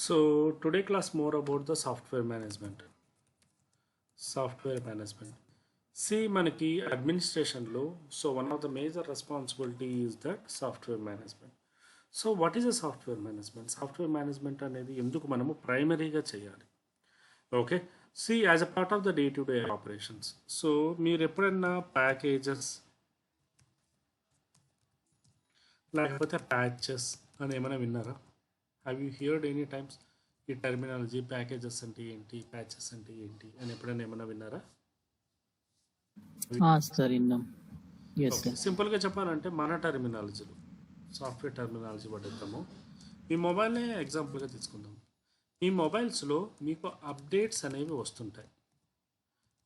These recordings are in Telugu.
So today class more about the software management. Software management. See మనకి అడ్మినిస్ట్రేషన్లో so one of the major responsibility is that software management. So what is a software management? Software management అనేది ఎందుకు మనము ప్రైమరీగా చేయాలి? Okay, see as a part of the day to day operations. So మీరు ఎప్పుడైనా ప్యాకేజెస్ లేకపోతే ప్యాచెస్ అని ఏమైనా విన్నారా? Have you heard any times ఈ టెర్మినాలజీ ప్యాకేజెస్ అంటే ఏంటి, ప్యాచెస్ అంటే ఏంటి అని ఎప్పుడైనా ఏమైనా విన్నారా? సార్ విన్నాం. Yes okay, sir. సింపుల్గా చెప్పాలంటే మన టెర్మినాలజీలు సాఫ్ట్వేర్ టెర్మినాలజీ పడుతాము. మీ మొబైల్నే ఎగ్జాంపుల్గా తీసుకుందాం. మీ మొబైల్స్లో మీకు అప్డేట్స్ అనేవి వస్తుంటాయి.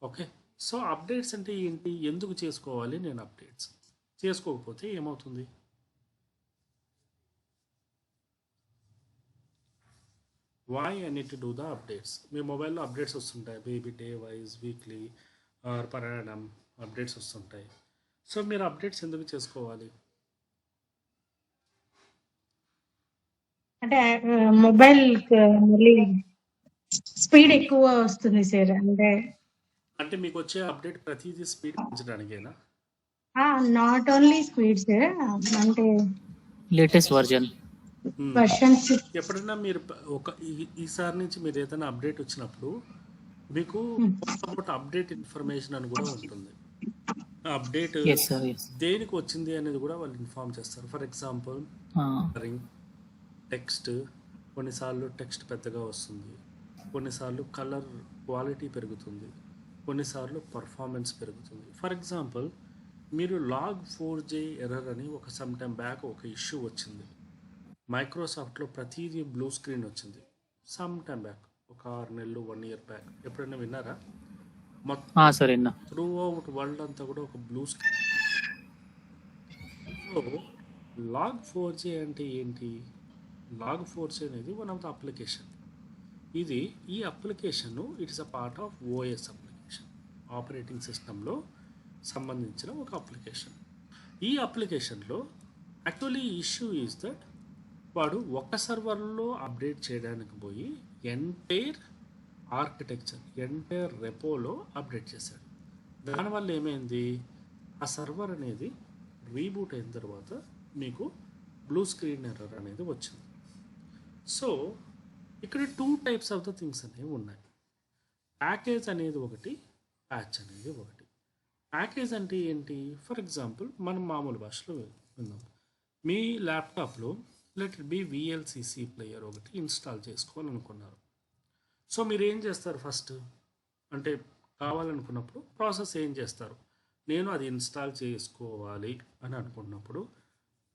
ఓకే, సో అప్డేట్స్ అంటే ఏంటి, ఎందుకు చేసుకోవాలి నేను అప్డేట్స్? చేసుకోకపోతే ఏమవుతుంది? Why I need to do the updates? మీ మొబైల్లో అప్డేట్స్ వస్తుంటాయి, maybe day wise, weekly or per annum updates వస్తుంటాయి. సో మీరు అప్డేట్స్ ఎందుకు చేసుకోవాలి? అంటే మొబైల్ మళ్ళీ స్పీడ్ ఎక్కువ వస్తుంది సార్. అంటే మీకు వచ్చే అప్డేట్ ప్రతిదీ స్పీడ్ పెంచడానికేనా? నాట్ ఓన్లీ స్పీడ్ సార్, అంటే లేటెస్ట్ వర్జన్. వర్షన్స్. ఎప్పుడైనా మీరు ఈసారి నుంచి మీరు ఏదైనా అప్డేట్ వచ్చినప్పుడు మీకు అబౌట్ అప్డేట్ ఇన్ఫర్మేషన్ అని కూడా ఉంటుంది. Update yes sir. ఎస్. దేనికి వచ్చింది అనేది కూడా వాళ్ళు ఇన్ఫార్మ్ చేస్తారు. ఫర్ ఎగ్జాంపుల్ టెక్స్ట్, కొన్నిసార్లు టెక్స్ట్ పెద్దగా వస్తుంది, కొన్నిసార్లు కలర్ క్వాలిటీ పెరుగుతుంది, కొన్నిసార్లు పర్ఫార్మెన్స్ పెరుగుతుంది. ఫర్ ఎగ్జాంపుల్ మీరు log4j ఎర్రర్ అని ఒక సమ్ టైమ్ బ్యాక్ ఒక ఇష్యూ వచ్చింది. మైక్రోసాఫ్ట్లో ప్రతిదీ బ్లూ స్క్రీన్ వచ్చింది సమ్ టైమ్ బ్యాక్, ఒక 6 నెలలు 1 year బ్యాక్. ఎప్పుడైనా విన్నారా? మొత్తం సార్ విన్నా. త్రూ అవుట్ వరల్డ్ అంతా కూడా ఒక బ్లూ స్క్రీన్. సో log4j అంటే ఏంటి? log4j అనేది వన్ ఆఫ్ ద అప్లికేషన్. ఈ application it is a part of OS application, operating సిస్టంలో సంబంధించిన ఒక అప్లికేషన్. ఈ అప్లికేషన్లో యాక్చువల్లీ ఇష్యూ ఈజ్ దట్ వాడు ఒక సర్వర్లో అప్డేట్ చేయడానికి పోయి ఎంటైర్ ఆర్కిటెక్చర్, ఎంటైర్ రెపోలో అప్డేట్ చేశాడు. దానివల్ల ఏమైంది, ఆ సర్వర్ అనేది రీబూట్ అయిన తర్వాత మీకు బ్లూ స్క్రీన్ ఎర్రర్ అనేది వచ్చింది. సో ఇక్కడ 2 types ఆఫ్ ద థింగ్స్ అనేవి ఉన్నాయి. ప్యాకేజ్ అనేది ఒకటి, ప్యాచ్ అనేది ఒకటి. ప్యాకేజ్ అంటే ఏంటి? ఫర్ ఎగ్జాంపుల్ మనం మామూలు భాషలో విందాం. మీ ల్యాప్టాప్లో let it B VLCC player ఒకటి ఇన్స్టాల్ చేసుకోవాలనుకున్నారు. సో మీరు ఏం చేస్తారు? ఫస్ట్ అంటే కావాలనుకున్నప్పుడు ప్రాసెస్ ఏం చేస్తారు? నేను అది ఇన్స్టాల్ చేసుకోవాలి అని అనుకున్నప్పుడు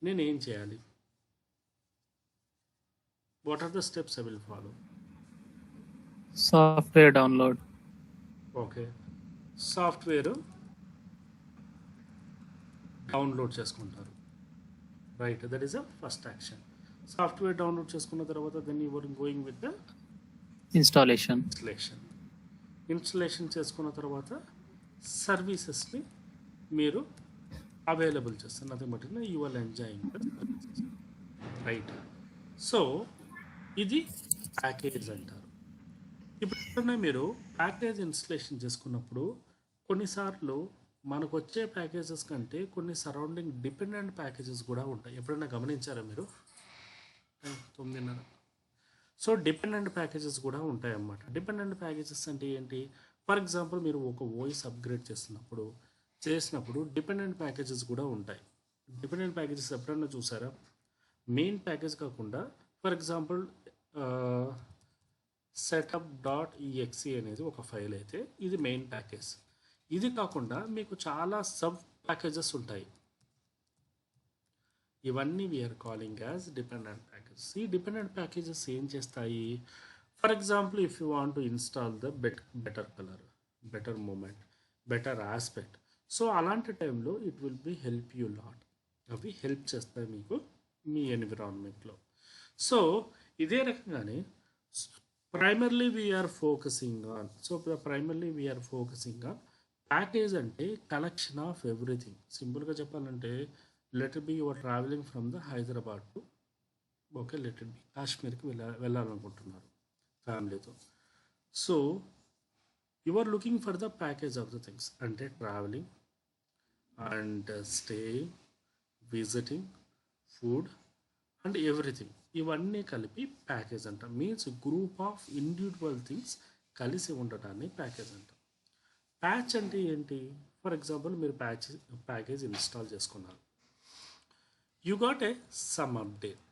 నేను ఏం చేయాలి? What are the steps I will follow? Software download. Okay, software download చేసుకుంటారు, right? That is a first action. Software download చేసుకున్న తర్వాత then you are going with the installation. Installation చేసుకున్న తర్వాత సర్వీసెస్ని మీరు అవైలబుల్ చేస్తారు. Nothing but you are enjoying the services, right? So ఇది ప్యాకేజ్ అంటారు. ఇప్పుడు మీరు ప్యాకేజ్ ఇన్స్టలేషన్ చేసుకున్నప్పుడు కొన్నిసార్లు మనకు వచ్చే ప్యాకేజెస్ కంటే కొన్ని సరౌండింగ్ డిపెండెంట్ ప్యాకేజెస్ కూడా ఉంటాయి. ఎప్పుడైనా గమనించారా మీరు? 9:30. సో డిపెండెంట్ ప్యాకేజెస్ కూడా ఉంటాయి అన్నమాట. డిపెండెంట్ ప్యాకేజెస్ అంటే ఏంటి? ఫర్ ఎగ్జాంపుల్ మీరు ఒక వాయిస్ అప్గ్రేడ్ చేసినప్పుడు డిపెండెంట్ ప్యాకేజెస్ కూడా ఉంటాయి. డిపెండెంట్ ప్యాకేజెస్ ఎప్పుడైనా చూసారా? మెయిన్ ప్యాకేజ్ కాకుండా ఫర్ ఎగ్జాంపుల్ setup.exe అనేది ఒక ఫైల్ అయితే ఇది మెయిన్ ప్యాకేజ్. ఇది కాకుండా మీకు చాలా సబ్ ప్యాకేజెస్ ఉంటాయి. ఇవన్నీ we're calling as dependent packages. ఈ డిపెండెంట్ ప్యాకేజెస్ ఏం చేస్తాయి? For example if you want to install the better colour, better movement, better aspect, so అలాంటి టైంలో it will be help you lot. అవి హెల్ప్ చేస్తాయి మీకు మీ ఎన్విరాన్మెంట్లో. సో ఇదే రకంగానే primarily we're focusing on package అంటే కలెక్షన్ ఆఫ్ ఎవ్రీథింగ్. సింపుల్గా చెప్పాలంటే let be your travelling from the Hyderabad to okay, let it be కాశ్మీర్కి వెళ్ళాలనుకుంటున్నారు ఫ్యామిలీతో. So you are looking for the package of the things, అంటే travelling and stay, visiting, food and everything, ఇవన్నీ కలిపి ప్యాకేజ్ అంటాం. Means group of individual things కలిసి ఉండటాన్ని ప్యాకేజ్ అంటాం. ప్యాచ్ అంటే ఏంటి? ఫర్ ఎగ్జాంపుల్ మీరు ప్యాకేజ్ ఇన్స్టాల్ చేసుకున్నారు, you got a some update,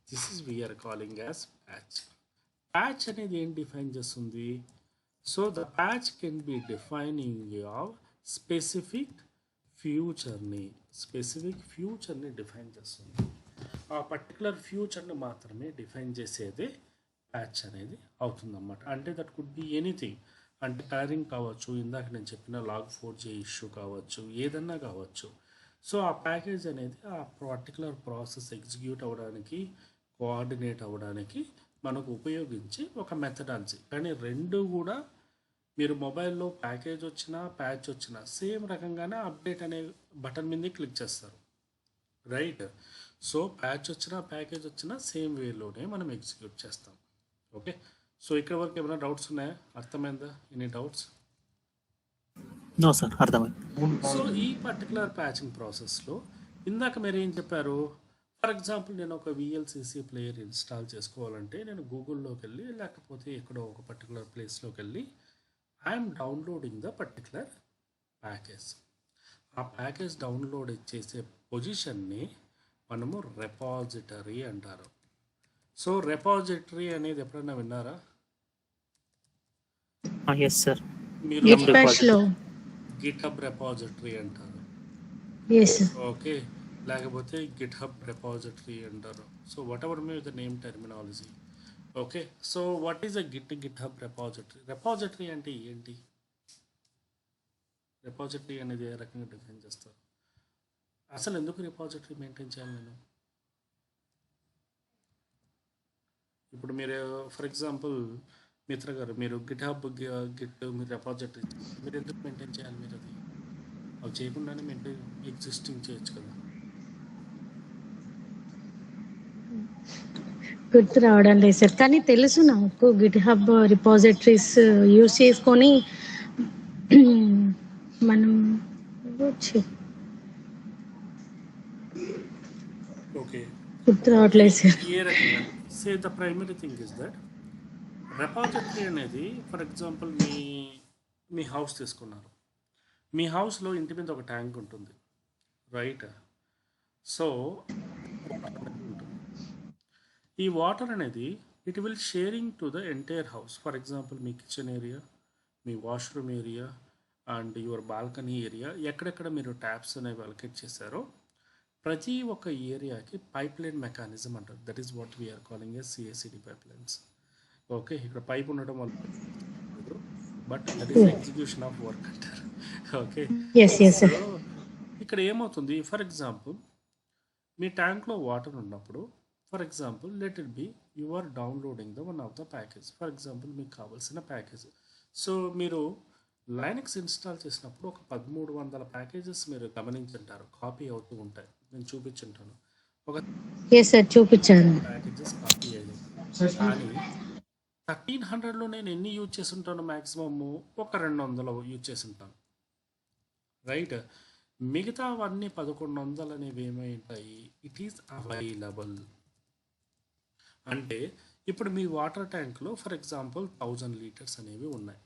this is we're calling as patch. Patch అనేది ఏం డిఫైన్ చేస్తుంది? So the patch can be defining of specific ఫ్యూచర్ని డిఫైన్ చేస్తుంది. ఆ పర్టికులర్ ఫ్యూచర్ని మాత్రమే డిఫైన్ చేసేదే ప్యాచ్ అనేది అవుతుందన్నమాట. అంటే దట్ కుడ్ బి ఎనీథింగ్, అంటే టైరింగ్ కావచ్చు, ఇందాక నేను చెప్పిన log4j ఇష్యూ కావచ్చు, ఏదన్నా కావచ్చు. సో ఆ ప్యాకేజ్ అనేది ఆ పర్టికులర్ ప్రాసెస్ ఎగ్జిక్యూట్ అవ్వడానికి, కోఆర్డినేట్ అవ్వడానికి మనకు ఉపయోగించే ఒక మెథడాలజీ. కానీ రెండు కూడా మీరు మొబైల్లో ప్యాకేజ్ వచ్చినా ప్యాచ్ వచ్చినా సేమ్ రకంగానే అప్డేట్ అనే బటన్ మీద క్లిక్ చేస్తారు, రైట్? సో ప్యాచ్ వచ్చినా ప్యాకేజ్ వచ్చినా సేమ్ వేలోనే మనం ఎగ్జిక్యూట్ చేస్తాం. ఓకే, సో ఇక్కడ వరకు ఏమైనా డౌట్స్ ఉన్నాయా? అర్థమైందా? Any doubts? నో సార్, అర్థమైంది. సో ఈ పర్టికులర్ ప్యాచింగ్ ప్రాసెస్లో ఇందాక మీరు ఏం చెప్పారు? ఫర్ ఎగ్జాంపుల్ నేను ఒక విఎల్సిసి ప్లేయర్ ఇన్స్టాల్ చేసుకోవాలంటే నేను గూగుల్లోకి వెళ్ళి, లేకపోతే ఎక్కడో ఒక పర్టికులర్ ప్లేస్లోకి వెళ్ళి I'm downloading the particular package. ఆ ప్యాకేజ్ డౌన్లోడ్ చేసే పొజిషన్ని మనము రెపాజిటరీ అంటారు. సో రెపాజిటరీ అనేది ఎప్పుడైనా విన్నారా ఎస్ సార్. మీరు? గిట్బాష్లో గిట్హబ్ రెపాజిటరీ అంటారు, ఎస్ ఓకే, లేకపోతే గిట్హబ్ రెపాజిటరీ అంటారు. So what ever may the name terminology. Okay, so what is a GitHub repository? Repository అంటే ఏంటి? రెపాజిటరీ అనేది ఏ రకంగా డిఫైన్ చేస్తారు? అసలు ఎందుకు రెపాజిటరీ మెయింటైన్ చేయాలి నేను? ఇప్పుడు మీరు ఫర్ ఎగ్జాంపుల్ మిత్ర గారు, మీరు గిట్హబ్ మీరు రెపాజిటరీ మీరు ఎందుకు మెయింటైన్ చేయాలి? మీరు అది అవి చేయకుండానే మెయింటైన్ ఎగ్జిస్టింగ్ చేయొచ్చు కదా. గుర్తు రావడం లేదు సార్, కానీ తెలుసు నాకు గిట్ హబ్ రిపాజిటరీస్ యూజ్ చేసుకొని మనం ఓకే, గుర్తు రావట్లేదు సార్. ఏ రకంగా? Say the primary thing is that repository అనేది, ఫర్ ఎగ్జాంపుల్ మీ హౌస్ తీసుకున్నారు, మీ హౌస్లో ఇంటి మీద ఒక ట్యాంక్ ఉంటుంది, రైట్? సో ఈ వాటర్ అనేది it will sharing to the entire house. For example మీ కిచెన్ ఏరియా, మీ washroom area and your balcony area, ఎక్కడెక్కడ మీరు ట్యాప్స్ అనేవి అలొకేట్ చేశారో ప్రతి ఒక్క ఏరియాకి పైప్ లైన్ మెకానిజం అంటారు. That is what we're calling as CSCD pipe lines. Okay, ఇక్కడ పైప్ ఉండడం వల్ల but that is execution of work అంటారు. ఓకే, సో ఇక్కడ ఏమవుతుంది? ఫర్ ఎగ్జాంపుల్ మీ ట్యాంక్లో వాటర్ ఉన్నప్పుడు, for example let it be you are downloading the one of the package. For example మీకు కావాల్సిన ప్యాకేజ్. సో మీరు లైనక్స్ ఇన్స్టాల్ చేసినప్పుడు ఒక 1300 ప్యాకేజెస్ మీరు గమనించుంటారు, కాపీ అవుతూ ఉంటాయి. నేను చూపించుంటాను, ఒక చూపించాను ప్యాకేజెస్ కాపీ అయ్యాయి. కానీ 1300లో నేను ఎన్ని యూజ్ చేసి ఉంటాను? మ్యాక్సిమమ్ ఒక 200 యూజ్ చేసి ఉంటాను, రైట్? మిగతా అవన్నీ 1100 అనేవి ఏమై ఉంటాయి? It is available. అంటే ఇప్పుడు మీ వాటర్ ట్యాంక్లో ఫర్ ఎగ్జాంపుల్ 1000 లీటర్స్ అనేవి ఉన్నాయి.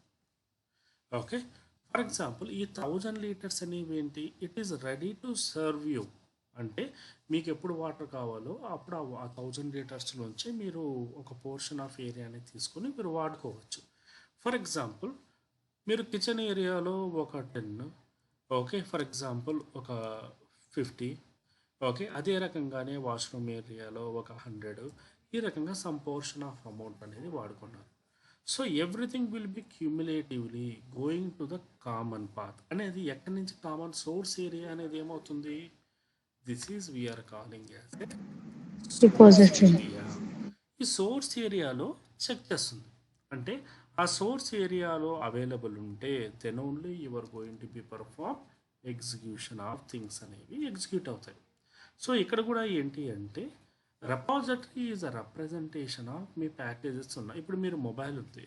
ఓకే, ఫర్ ఎగ్జాంపుల్ ఈ 1000 లీటర్స్ అనేవి ఏంటి? It is ready to serve you. అంటే మీకు ఎప్పుడు వాటర్ కావాలో అప్పుడు ఆ 1000 లీటర్స్లోంచి మీరు ఒక పోర్షన్ ఆఫ్ ఏరియాని తీసుకొని మీరు వాడుకోవచ్చు. ఫర్ ఎగ్జాంపుల్ మీరు కిచెన్ ఏరియాలో ఒక 10, ఓకే, ఫర్ ఎగ్జాంపుల్ ఒక 50, ఓకే, అదే రకంగానే వాష్రూమ్ ఏరియాలో ఒక 100, ఈ రకంగా సమ్ పోర్షన్ ఆఫ్ అమౌంట్ అనేది వాడుకున్నారు. So everything will be cumulatively going to the common path. అనేది ఎక్కడి నుంచి కామన్ సోర్స్ ఏరియా అనేది ఏమవుతుంది? This is we're calling as repository. ఈ సోర్స్ ఏరియాలో చెక్ చేస్తుంది. అంటే ఆ సోర్స్ ఏరియాలో అవైలబుల్ ఉంటే then only you are going to be perform execution of things అనేవి ఎగ్జిక్యూట్ అవుతాయి. సో ఇక్కడ కూడా ఏంటి అంటే repository is a representation of మీ ప్యాకేజెస్ ఉన్నాయి. ఇప్పుడు మీరు మొబైల్ ఉంది,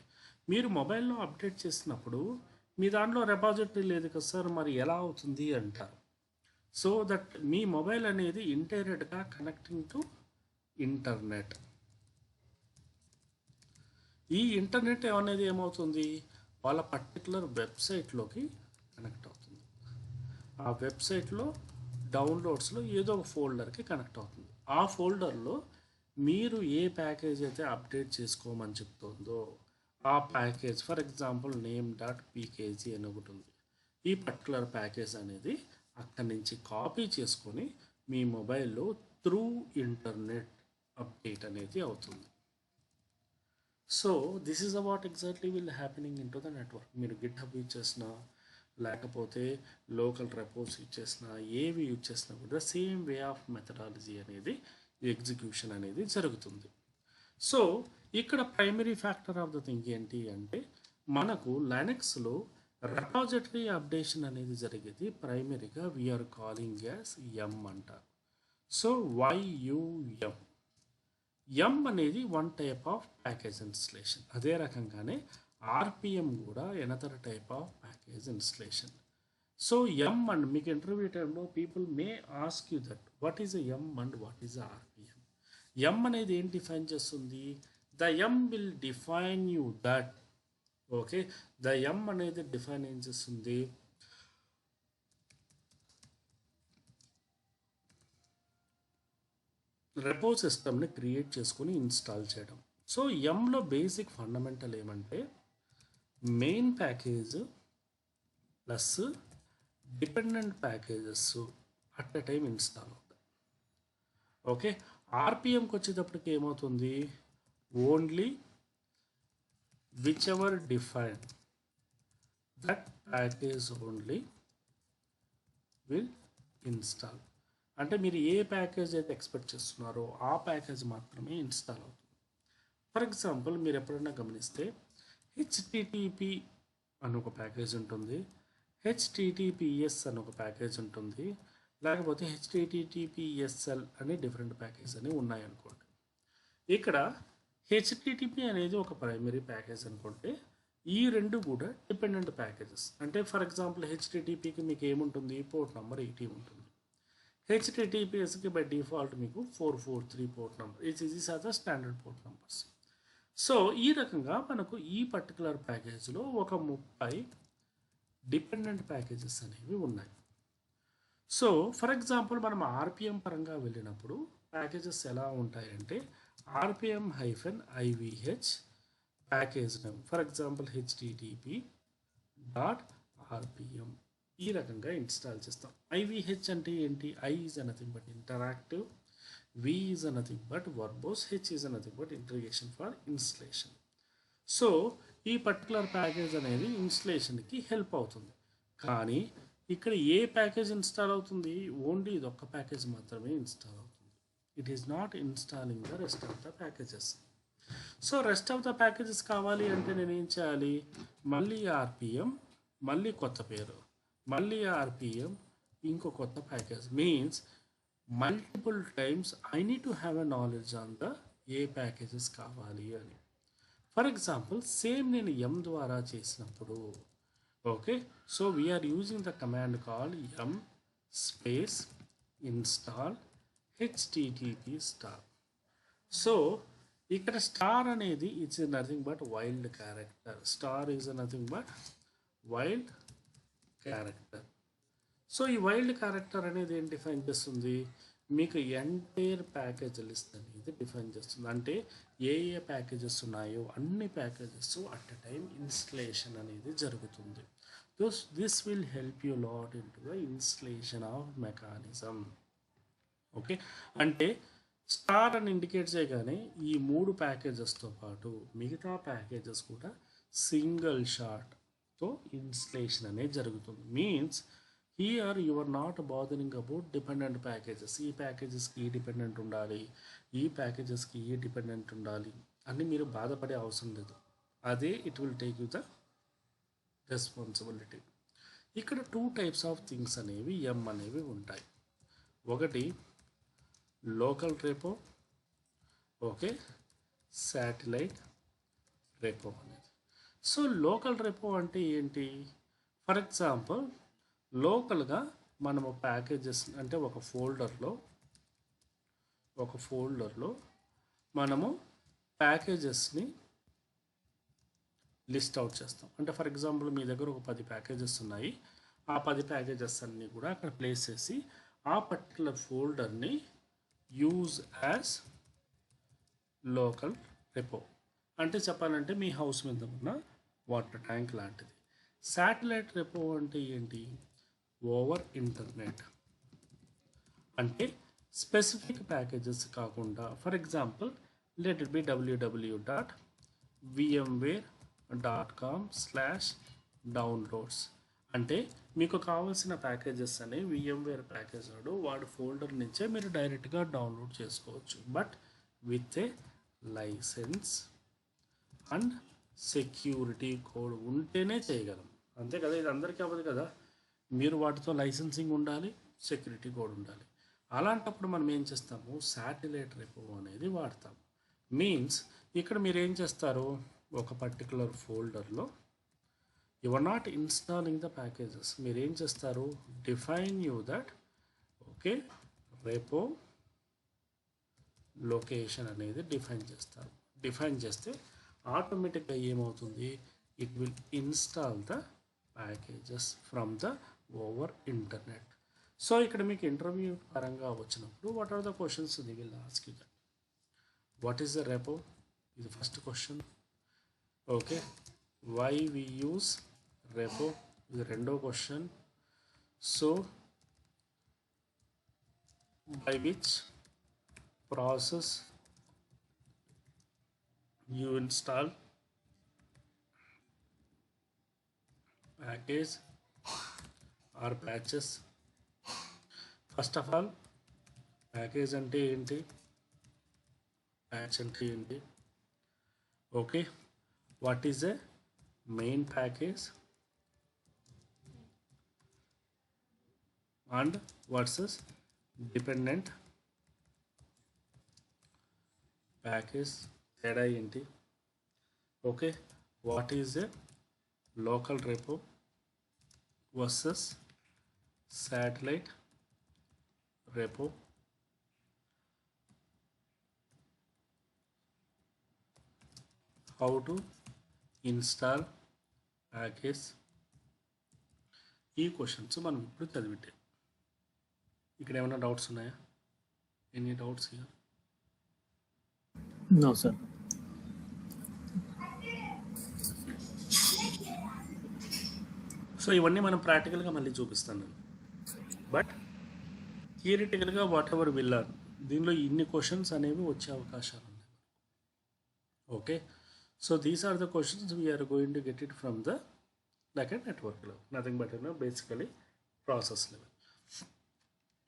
మీరు మొబైల్లో అప్డేట్ చేసినప్పుడు మీ దాంట్లో రెపాజిటరీ లేదు కదా సార్, మరి ఎలా అవుతుంది అంటారు. సో దట్ మీ మొబైల్ అనేది ఇంటర్నెట్గా కనెక్టింగ్ టు ఇంటర్నెట్. ఈ ఇంటర్నెట్ అనేది ఏమవుతుంది, వాళ్ళ పర్టికులర్ వెబ్సైట్లోకి కనెక్ట్ అవుతుంది. ఆ వెబ్సైట్లో డౌన్లోడ్స్లో ఏదో ఒక ఫోల్డర్కి కనెక్ట్ అవుతుంది. ఆ ఫోల్డర్లో మీరు ఏ ప్యాకేజ్ అయితే అప్డేట్ చేసుకోమని చెప్తుందో ఆ ప్యాకేజ్, ఫర్ ఎగ్జాంపుల్ name.pkg అని ఒకటి ఉంది. ఈ పర్టికులర్ ప్యాకేజ్ అనేది అక్కడి నుంచి కాపీ చేసుకొని మీ మొబైల్లో త్రూ ఇంటర్నెట్ అప్డేట్ అనేది అవుతుంది. So this is అవాట్ exactly will happening in to the network. మీరు గిట్హబ్ యూజ్ చేసినా లేకపోతే లోకల్ రెపోస్ యూజ్ చేసినా ఏవి యూజ్ చేసినా కూడా సేమ్ వే ఆఫ్ మెథడాలజీ అనేది ఎగ్జిక్యూషన్ అనేది జరుగుతుంది. సో ఇక్కడ primary factor of the thing ఏంటి అంటే మనకు లైనక్స్లో రెపాజిటరీ అప్డేషన్ అనేది జరిగేది ప్రైమరీగా వీఆర్ కాలింగ్ యాజ్ ఎం అంటారు. సో YUM ఎం అనేది one type of package installation. అదే రకంగానే RPM కూడా another type of package installation. So M and మీకు ఇంటర్వ్యూ టైంలో people may ask you that what is M and what is RPM. ఎం అనేది ఏం డిఫైన్ చేస్తుంది, the M will define you that. Okay, the ఎం అనేది డిఫైన్ ఏం చేస్తుంది, రెపో సిస్టమ్ని క్రియేట్ చేసుకొని ఇన్స్టాల్ చేయడం. సో ఎంలో బేసిక్ ఫండమెంటల్ ఏమంటే main package plus dependent packages at a time install అవుతాయి. ఓకే, RPMకి వచ్చేటప్పటికి ఏమవుతుంది, only which ever define that package only will install. అంటే మీరు ఏ ప్యాకేజ్ అయితే ఎక్స్పెక్ట్ చేస్తున్నారో ఆ ప్యాకేజ్ మాత్రమే ఇన్స్టాల్ అవుతుంది. ఫర్ ఎగ్జాంపుల్ మీరు ఎప్పుడైనా గమనిస్తే HTTP అని ఒక ప్యాకేజ్ ఉంటుంది, HTTPS అని ఒక ప్యాకేజ్ ఉంటుంది, లేకపోతే HTTPSL అని డిఫరెంట్ ప్యాకేజ్ అని ఉన్నాయనుకోండి. ఇక్కడ HTTP అనేది ఒక ప్రైమరీ ప్యాకేజ్ అనుకుంటే ఈ రెండు కూడా డిపెండెంట్ ప్యాకేజెస్. అంటే ఫర్ ఎగ్జాంపుల్ HTTPకి మీకు ఏముంటుంది, పోర్ట్ నెంబర్ 80 ఉంటుంది. HTTPSకి బై డిఫాల్ట్ మీకు 443 port number. These are the standard port numbers. So ఈ రకంగా మనకు ఈ పర్టికులర్ ప్యాకేజ్లో ఒక 30 డిపెండెంట్ ప్యాకేజెస్ అనేవి ఉన్నాయి. సో ఫర్ ఎగ్జాంపుల్ మనం RPM పరంగా వెళ్ళినప్పుడు ప్యాకేజెస్ ఎలా ఉంటాయంటే RPM-IVH package name, for example HTTP.RPM ఈ రకంగా ఇన్స్టాల్ చేస్తాం. IVH అంటే ఏంటి, I is nothing but interactive, V is nothing but verbose, H is nothing but integration for installation. So ఈ పర్టికులర్ ప్యాకేజ్ అనేది ఇన్స్టలేషన్కి హెల్ప్ అవుతుంది. కానీ ఇక్కడ ఏ ప్యాకేజ్ ఇన్స్టాల్ అవుతుంది, ఓన్లీ ఇదొక్క ప్యాకేజ్ మాత్రమే ఇన్స్టాల్ అవుతుంది. It is not installing the rest of the packages. So rest of the packages కావాలి అంటే నేను ఏం చేయాలి, మళ్ళీ RPM, మళ్ళీ కొత్త పేరు, మళ్ళీ RPM, ఇంకో కొత్త package. Means multiple times I need to have a knowledge on the ఏ ప్యాకేజెస్ కావాలి అని. ఫర్ ఎగ్జాంపుల్ సేమ్ నేను M ద్వారా చేసినప్పుడు, okay, so we're using the command call M space install HTTP star. So ఇక్కడ స్టార్ అనేది it's nothing but wild character. Star is nothing but wild character. So ఈ వైల్డ్ క్యారెక్టర్ అనేది ఏం డిఫైన్ చేస్తుంది, మీకు ఎంటైర్ ప్యాకేజ్ లిస్ట్ అనేది డిఫైన్ చేస్తుంది. అంటే ఏ ఏ ప్యాకేజెస్ ఉన్నాయో అన్ని packages at a time installation అనేది జరుగుతుంది. This will help you lot in to the installation of mechanism. Okay, అంటే స్టార్ అని ఇండికేట్ చేయగానే ఈ 3 ప్యాకేజెస్తో పాటు మిగతా ప్యాకేజెస్ కూడా సింగిల్ షాట్తో ఇన్స్టలేషన్ అనేది జరుగుతుంది. Means here you are not bothering about dependent packages. ఈ ప్యాకేజెస్కి ఈ డిపెండెంట్ ఉండాలి, ఈ ప్యాకేజెస్కి ఈ డిపెండెంట్ ఉండాలి అని మీరు బాధపడే అవసరం లేదు. అదే it will take you the responsibility. ఇక్కడ 2 టైప్స్ ఆఫ్ థింగ్స్ అనేవి M అనేవి ఉంటాయి. ఒకటి local repo, okay, satellite repo అనేది. సో లోకల్ రెపో అంటే ఏంటి? ఫర్ ఎగ్జాంపుల్ లోకల్గా మనము ప్యాకేజెస్ అంటే ఒక ఫోల్డర్లో మనము ప్యాకేజెస్ని లిస్ట్ అవుట్ చేస్తాం. అంటే ఫర్ ఎగ్జాంపుల్ మీ దగ్గర ఒక 10 ప్యాకేజెస్ ఉన్నాయి. ఆ 10 ప్యాకేజెస్ అన్నీ కూడా అక్కడ ప్లేస్ చేసి ఆ పర్టికులర్ ఫోల్డర్ని యూజ్ యాజ్ లోకల్ రెపో. అంటే చెప్పాలంటే మీ హౌస్ మీద ఉన్న వాటర్ ట్యాంక్ లాంటిది. శాటిలైట్ రెపో అంటే ఏంటి? Over internet. అంటే స్పెసిఫిక్ ప్యాకేజెస్ కాకుండా for example let it be www.vmware.com/downloads. అంటే మీకు కావాల్సిన ప్యాకేజెస్ అని VMware ప్యాకేజ్ వాడు ఫోల్డర్ నుంచే మీరు డైరెక్ట్గా డౌన్లోడ్ చేసుకోవచ్చు. But with a licence and security code ఉంటేనే చేయగలం. అంతే కదా, ఇది అందరికీ అవ్వదు కదా. మీరు వాటితో లైసెన్సింగ్ ఉండాలి, సెక్యూరిటీ కోడ్ ఉండాలి. అలాంటప్పుడు మనం ఏం చేస్తాము? శాటిలైట్ రెపో అనేది వాడతాము. మీన్స్ ఇక్కడ మీరు ఏం చేస్తారు? ఒక పర్టికులర్ ఫోల్డర్లో you are not installing the packages. మీరు ఏం చేస్తారు? Define you that okay repo location అనేది డిఫైన్ చేస్తారు. డిఫైన్ చేస్తే ఆటోమేటిక్గా ఏమవుతుంది? It will install the packages from the over internet. So ఇక్కడ మీకు ఇంటర్వ్యూ పరంగా వచ్చినప్పుడు what are the questions they will ask you that. What is the repo? ఇది first question. Okay, why we use repo? ఇది రెండో question. So by which process you install package or patches. First of all, package ante enti, patch ante enti. Okay, what is a main package and versus dependent package, తేడా ఏంటి? Okay, what is a local repo versus satellite repo? How to install package? ఈ క్వశ్చన్స్ మనం ఇప్పుడు చదివితే ఇక్కడ ఏమైనా డౌట్స్ ఉన్నాయా? Any doubts here? No, sir. So ఇవన్నీ మనం ప్రాక్టికల్గా మళ్ళీ చూపిస్తాను నేను. బట్ థియరిటికల్గా వాట్ ఎవర్ విల్ లర్న్, దీనిలో ఇన్ని క్వశ్చన్స్ అనేవి వచ్చే అవకాశాలు ఉన్నాయి. Okay, so these are the questions we're going to get it from the like a network level, nothing but basically process level.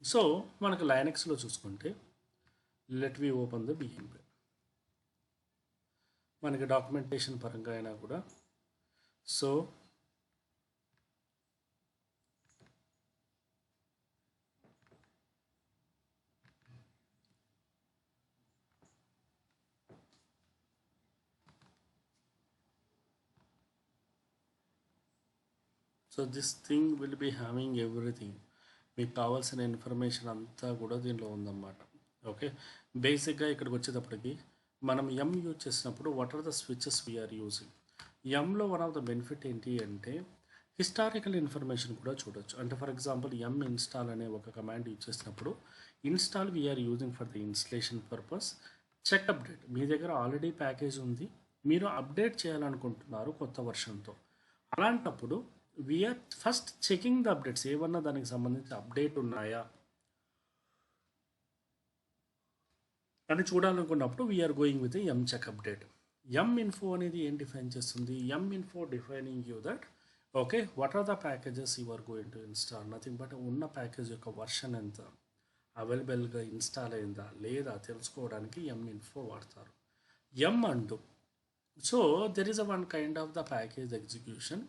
So మనకు లైనక్స్లో చూసుకుంటే let we open the VMware. మనకి డాక్యుమెంటేషన్ పరంగా అయినా కూడా so this thing will be having everything. మీకు కావాల్సిన ఇన్ఫర్మేషన్ అంతా కూడా దీనిలో ఉందన్నమాట. ఓకే, బేసిక్గా ఇక్కడికి వచ్చేటప్పటికి మనం యూజ్ చేసినప్పుడు what are the switches we're using. లో వన్ ఆఫ్ ద బెనిఫిట్ ఏంటి అంటే హిస్టారికల్ ఇన్ఫర్మేషన్ కూడా చూడొచ్చు. అంటే ఫర్ ఎగ్జాంపుల్ ఇన్స్టాల్ అనే ఒక కమాండ్ యూజ్ చేసినప్పుడు install we're using for the installation purpose. Check update, మీ దగ్గర ఆల్రెడీ ప్యాకేజ్ ఉంది, మీరు అప్డేట్ చేయాలనుకుంటున్నారు కొత్త వర్షన్తో. అలాంటప్పుడు we're first checking the updates, ఏమన్నా దానికి సంబంధించి అప్డేట్ ఉన్నాయా అని చూడాలనుకున్నప్పుడు we're going with check update. Info అనేది ఏం డిఫైన్ చేస్తుంది? Info defining you that okay what are the packages you are going to install, nothing but ఉన్న ప్యాకేజ్ యొక్క వర్షన్ ఎంత, అవైలబుల్గా ఇన్స్టాల్ అయిందా లేదా తెలుసుకోవడానికి ఇన్ఫో వాడతారు. అంటూ so there is a one kind of the package execution.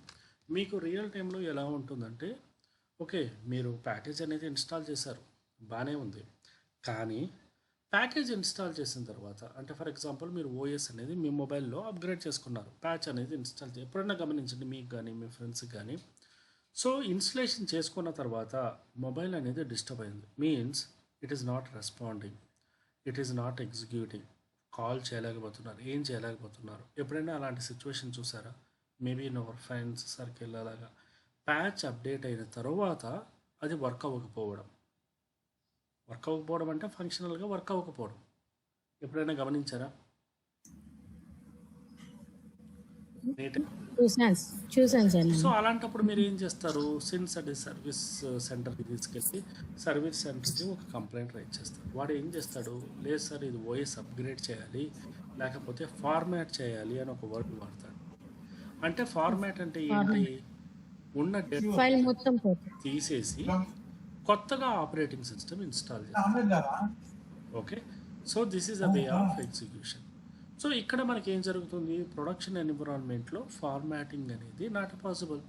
మీకు రియల్ టైంలో ఎలా ఉంటుందంటే ఓకే మీరు ప్యాకేజ్ అనేది ఇన్స్టాల్ చేశారు, బాగానే ఉంది, కానీ ప్యాకేజ్ ఇన్స్టాల్ చేసిన తర్వాత అంటే ఫర్ ఎగ్జాంపుల్ మీరు ఓఎస్ అనేది మీ మొబైల్లో అప్గ్రేడ్ చేసుకున్నారు, ప్యాచ్ అనేది ఇన్స్టాల్ ఎప్పుడైనా గమనించండి మీకు కానీ మీ ఫ్రెండ్స్కి కానీ. సో ఇన్స్టలేషన్ చేసుకున్న తర్వాత మొబైల్ అనేది డిస్టర్బ్ అయింది, means it is not responding, it is not executing, call చేయలేకపోతున్నారు, ఏం చేయలేకపోతున్నారు. ఎప్పుడైనా అలాంటి సిచ్యువేషన్ చూసారా? Maybe in our friends circle అలాగా ప్యాచ్ అప్డేట్ అయిన తర్వాత అది వర్క్ అవ్వకపోవడం అంటే ఫంక్షనల్గా వర్క్ అవ్వకపోవడం ఎప్పుడైనా గమనించారా? చూసాను సార్. సో అలాంటప్పుడు మీరు ఏం చేస్తారు? సిన్స్ అది సర్వీస్ సెంటర్కి తీసుకెళ్ళి సర్వీస్ సెంటర్కి ఒక కంప్లైంట్ రైట్ చేస్తారు. వాడు ఏం చేస్తాడు? లేదు సార్ ఇది ఓఎస్ అప్గ్రేడ్ చేయాలి లేకపోతే ఫార్మాట్ చేయాలి అని ఒక వర్డ్ వాడతాడు. అంటే ఫార్మాట్ అంటే ఏంటి? ఉన్న డేటా ఫైల్ మొత్తం పోతుంది. తీసేసి కొత్తగా ఆపరేటింగ్ సిస్టమ్ ఇన్స్టాల్ చేస్తారు. Okay, so this is a way of execution. So ఇక్కడ మనకి ఏం జరుగుతుంది? ప్రొడక్షన్ ఎన్విరాన్మెంట్లో ఫార్మాటింగ్ అనేది నాట్ పాసిబుల్,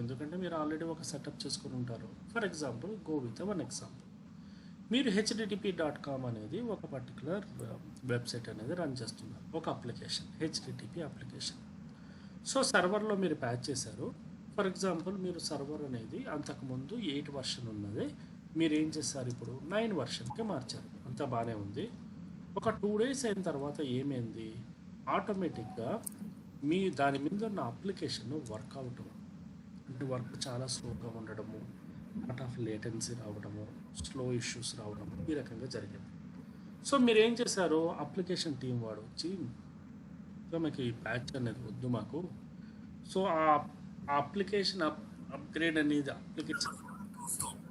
ఎందుకంటే మీరు ఆల్రెడీ ఒక సెటప్ చేసుకుని ఉంటారు. For example go with one example, మీరు http.com అనేది ఒక పర్టికులర్ వెబ్సైట్ అనేది రన్ చేస్తున్నారు, ఒక అప్లికేషన్ హెచ్టిటిపి అప్లికేషన్. సో సర్వర్లో మీరు ప్యాచ్ చేశారు. ఫర్ ఎగ్జాంపుల్ మీరు సర్వర్ అనేది అంతకుముందు 8 వర్షన్ ఉన్నది, మీరు ఏం చేస్తారు? ఇప్పుడు 9 వర్షన్కి మార్చారు. అంతా బాగానే ఉంది. ఒక 2 days అయిన తర్వాత ఏమైంది? ఆటోమేటిక్గా మీ దాని మీద ఉన్న అప్లికేషన్ వర్క్ అవటం, అంటే వర్క్ చాలా స్లోగా ఉండడము, లాట్ ఆఫ్ లేటెన్సీ రావడము, స్లో ఇష్యూస్ రావడము, ఈ రకంగా జరిగింది. సో మీరు ఏం చేశారు? అప్లికేషన్ టీం వాడు వచ్చి సో మీకు ఈ ప్యాచ్ అనేది వద్దు మాకు, సో ఆ అప్లికేషన్ అప్గ్రేడ్ అనేది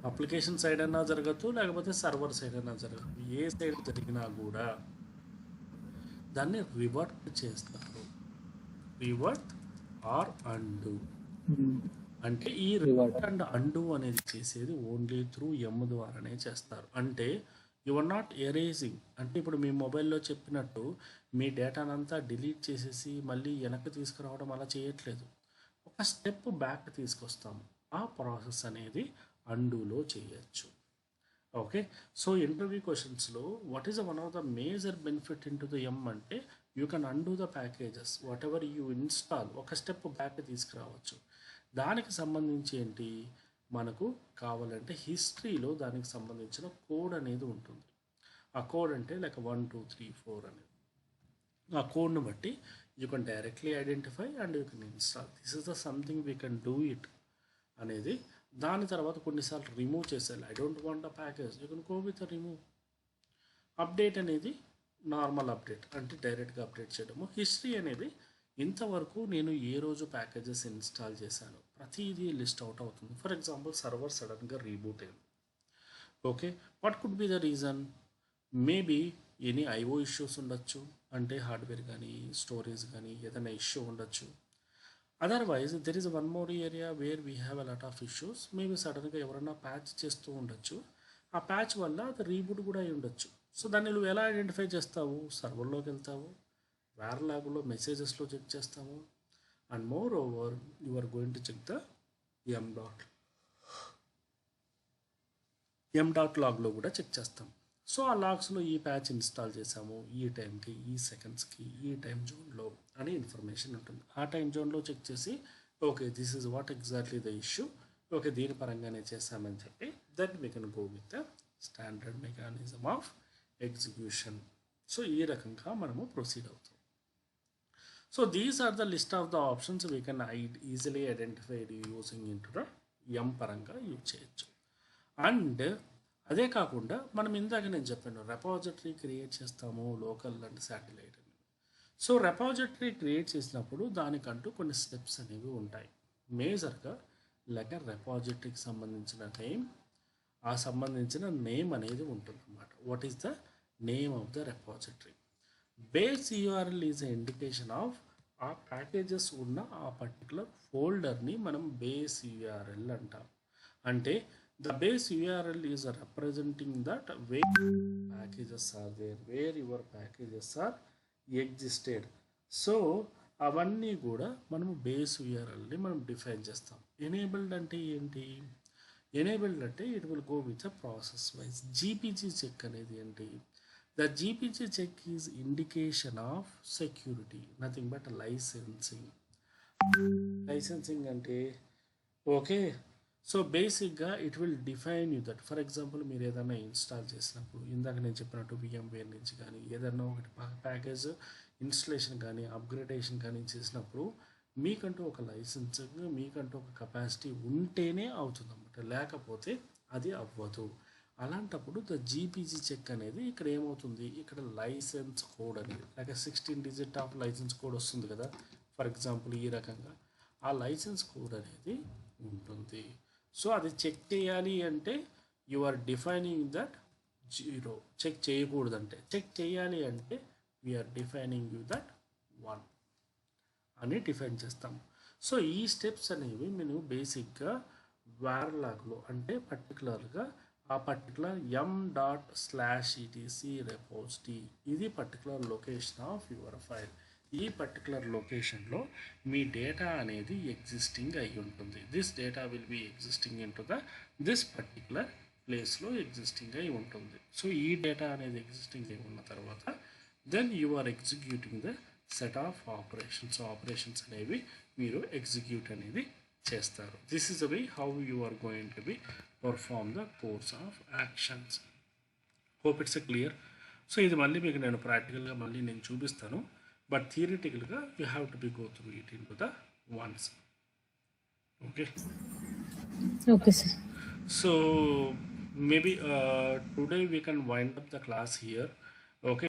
అప్లికేషన్ సైడ్ అన్నా జరగచ్చు లేకపోతే సర్వర్ సైడ్ అన్నా జరగచ్చు, ఏ సైడ్ జరిగినా కూడా దాన్ని రివర్ట్ చేస్తారు. రివర్ట్ ఆర్ అండు అంటే ఈ రివర్ట్ అండ్ అండు అనేది చేసేది ఓన్లీ త్రూ ఎమ్ ద్వారానే చేస్తారు. అంటే యు ఆర్ నాట్ ఎరేజింగ్, అంటే ఇప్పుడు మీ మొబైల్లో చెప్పినట్టు మీ డేటానంతా డిలీట్ చేసేసి మళ్ళీ వెనక్కి తీసుకురావడం అలా చేయట్లేదు, ఒక స్టెప్ బ్యాక్ తీసుకొస్తాము. ఆ ప్రాసెస్ అనేది అండూలో చేయొచ్చు. ఓకే, సో ఇంటర్వ్యూ క్వశ్చన్స్లో what is one of the major benefit in to the yum అంటే you can undo the packages whatever you install, ఒక స్టెప్ బ్యాక్ తీసుకురావచ్చు. దానికి సంబంధించి ఏంటి మనకు కావాలంటే హిస్టరీలో దానికి సంబంధించిన కోడ్ అనేది ఉంటుంది. ఆ కోడ్ అంటే లైక్ 1 2 3 4 అనేది, ఆ కోడ్ను బట్టి you can directly identify and you can install. This is the something we can do it అనేది. దాని తర్వాత కొన్నిసార్లు రిమూవ్ చేసేయాలి. I don't want a package, you can go with remove. Update అనేది నార్మల్ అప్డేట్ అంటే డైరెక్ట్గా అప్డేట్ చేయడము. హిస్టరీ అనేది ఇంతవరకు నేను ఏ రోజు ప్యాకేజెస్ ఇన్స్టాల్ చేశాను ప్రతిదీ లిస్ట్ అవుట్ అవుతుంది. ఫర్ ఎగ్జాంపుల్ సర్వర్ సడన్గా రీబూట్ అయింది. Okay, what could be the reason? Maybe any IO issues ఉండొచ్చు, అంటే హార్డ్వేర్ కానీ స్టోరేజ్ కానీ ఏదైనా ఇష్యూ ఉండొచ్చు. Otherwise there is one more area where we have a lot of issues. Maybe సడన్గా ఎవరైనా ప్యాచ్ చేస్తూ ఉండొచ్చు, ఆ ప్యాచ్ వల్ల అది రీబూట్ కూడా అయి ఉండొచ్చు. సో దాన్ని నువ్వు ఎలా ఐడెంటిఫై చేస్తావు? సర్వర్లోకి వెళ్తావు, వేర్ లాగ్లో మెసేజెస్లో చెక్ చేస్తాము, and more over you are going to check the yum dot లాగ్లో కూడా చెక్ చేస్తాం. సో ఆ లాగ్స్లో ఈ ప్యాచ్ ఇన్స్టాల్ చేసాము ఈ టైంకి, ఈ సెకండ్స్కి, ఈ టైం జోన్లో అని ఇన్ఫర్మేషన్ ఉంటుంది. ఆ టైం జోన్లో చెక్ చేసి okay this is what exactly the issue, okay దీని పరంగానే చేసామని చెప్పి then we can go with the standard mechanism of execution. So ఈ రకంగా మనము ప్రొసీడ్ అవుతాం. So these are the list of the options we can easily identified using into the M పరంగా యూజ్ చేయొచ్చు. అండ్ అదే కాకుండా మనం ఇందాక నేను చెప్పాను రెపాజిటరీ క్రియేట్ చేస్తాము లోకల్ అండ్ శాటిలైట్ అని. సో రెపాజిటరీ క్రియేట్ చేసినప్పుడు దానికంటూ కొన్ని స్టెప్స్ అనేవి ఉంటాయి. మేజర్గా లైక్ రెపాజిటరీకి సంబంధించిన నేమ్, ఆ సంబంధించిన నేమ్ అనేది ఉంటుంది అన్నమాట. What is the name of the repository? Base URL is a indication of ఆ ప్యాకేజెస్ ఉన్న ఆ పర్టికులర్ ఫోల్డర్ని మనం బేస్ యూఆర్ఎల్ అంటాం. అంటే the base URL is representing that where packages are there, where your packages are existed. So అవన్నీ కూడా మనము బేస్ యూఆర్ఎల్ని మనం డిఫైన్ చేస్తాం. ఎనేబుల్డ్ అంటే ఏంటి? ఎనేబుల్డ్ అంటే it will go with a process wise. GPG check అనేది ఏంటి? The GPG check is indication of security, nothing but licensing. Licensing అంటే ఓకే. సో బేసిక్గా it will define you that. For example మీరు ఏదైనా ఇన్స్టాల్ చేసినప్పుడు ఇందాక నేను చెప్పినట్టు VMware నుంచి కానీ ఏదైనా ఒకటి ప్యాకేజ్ ఇన్స్టలేషన్ కానీ అప్గ్రేడేషన్ కానీ చేసినప్పుడు మీకంటూ ఒక లైసెన్సింగ్, మీకంటూ ఒక కెపాసిటీ ఉంటేనే అవుతుంది అన్నమాట, లేకపోతే అది అవ్వదు. అలాంటప్పుడు ద జీపీజీ చెక్ అనేది ఇక్కడ ఏమవుతుంది, ఇక్కడ లైసెన్స్ కోడ్ అనేది like 16 digit of licence code వస్తుంది కదా. ఫర్ ఎగ్జాంపుల్ ఈ రకంగా ఆ లైసెన్స్ కోడ్ అనేది ఉంటుంది. సో అది చెక్ చేయాలి అంటే you are defining that 0. Check చేయకూడదంటే, చెక్ చేయాలి అంటే వీఆర్ డిఫైనింగ్ యూ దట్ 1 అని డిఫైన్ చేస్తాము. సో ఈ స్టెప్స్ అనేవి మేము బేసిక్గా వార్లాగ్లో అంటే పర్టికులర్గా ఆ పర్టికులర్ m./etc repository ఇది particular location of your file. ఈ పర్టికులర్ లొకేషన్లో మీ డేటా అనేది ఎగ్జిస్టింగ్ అయి ఉంటుంది. This data will be existing in to this particular ప్లేస్లో ఎగ్జిస్టింగ్ అయి ఉంటుంది. సో ఈ డేటా అనేది ఎగ్జిస్టింగ్ అయి ఉన్న తర్వాత then you are executing the set of operations. Operations అనేవి మీరు ఎగ్జిక్యూట్ అనేది చేస్తారు. This is the way how you are going to be perform the course of actions. Hope it's a clear. So ఇది మళ్ళీ మీకు నేను ప్రాక్టికల్గా మళ్ళీ నేను చూపిస్తాను, బట్ థియరిటికల్గా you have to be go through it in to the ones. Okay Okay, sir. So maybe today we can wind up the class here. Okay.